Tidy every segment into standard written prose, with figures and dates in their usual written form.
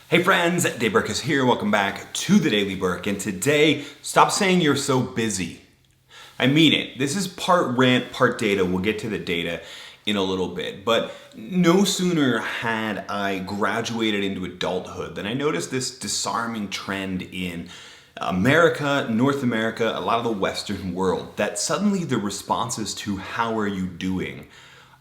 Hey friends, Dave Burkus here. Welcome back to the Daily Burk. And today, stop saying you're so busy. I mean it. This is part rant, part data. We'll get to the data in a little bit. But no sooner had I graduated into adulthood than I noticed this disarming trend in America, North America, a lot of the Western world, that suddenly the responses to how are you doing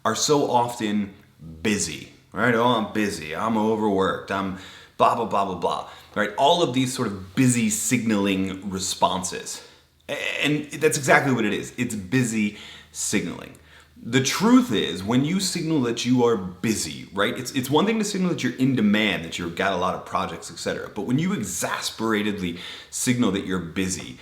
are so often busy, right? Oh, I'm busy, I'm overworked, I'm blah, blah, blah, blah, blah, right? All of these sort of busy signaling responses. And that's exactly what it is. It's busy signaling. The truth is, when you signal that you are busy, right? It's one thing to signal that you're in demand, that you've got a lot of projects, etc. But when you exasperatedly signal that you're busy,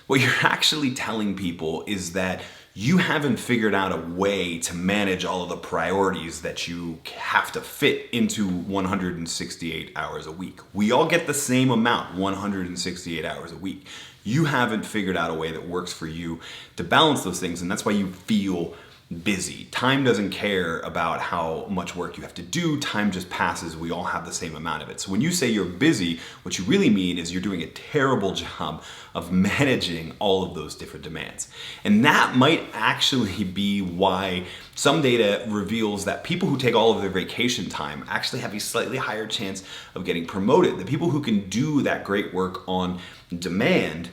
what you're actually telling people is that you haven't figured out a way to manage all of the priorities that you have to fit into 168 hours a week. We all get the same amount, 168 hours a week. You haven't figured out a way that works for you to balance those things, and that's why you feel busy. Time doesn't care about how much work you have to do. Time just passes. We all have the same amount of it. So when you say you're busy, what you really mean is you're doing a terrible job of managing all of those different demands. And that might actually be why some data reveals that people who take all of their vacation time actually have a slightly higher chance of getting promoted. The people who can do that great work on demand,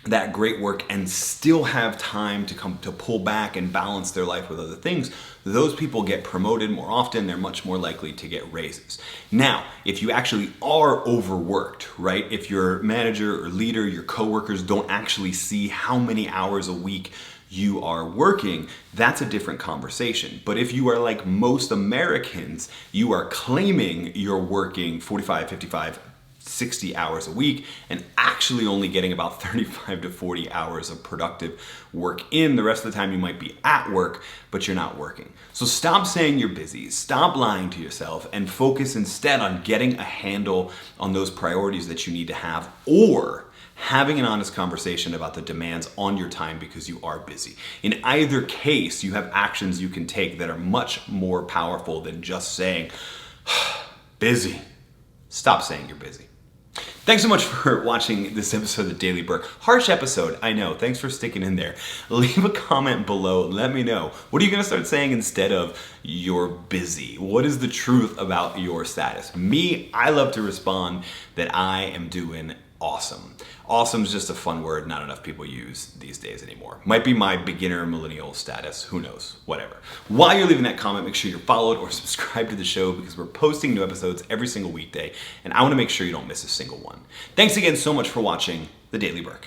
that great work, and still have time to pull back and balance their life with other things, those people get promoted more often. They're much more likely to get raises. Now, if you actually are overworked, right? If your manager or leader, your coworkers don't actually see how many hours a week you are working, that's a different conversation. But if you are like most Americans, you are claiming you're working 45, 55, 60 hours a week and actually only getting about 35 to 40 hours of productive work in. The rest of the time you might be at work, but you're not working. So stop saying you're busy, stop lying to yourself, and focus instead on getting a handle on those priorities that you need to have, or having an honest conversation about the demands on your time because you are busy. In either case, you have actions you can take that are much more powerful than just saying, busy. Stop saying you're busy. Thanks so much for watching this episode of the Daily Burk. Harsh episode, I know. Thanks for sticking in there. Leave a comment below. Let me know. What are you going to start saying instead of you're busy? What is the truth about your status? Me, I love to respond that I am doing awesome. Awesome is just a fun word not enough people use these days anymore. Might be my beginner millennial status. Who knows? Whatever. While you're leaving that comment, make sure you're followed or subscribed to the show because we're posting new episodes every single weekday, and I want to make sure you don't miss a single one. Thanks again so much for watching The Daily Burk.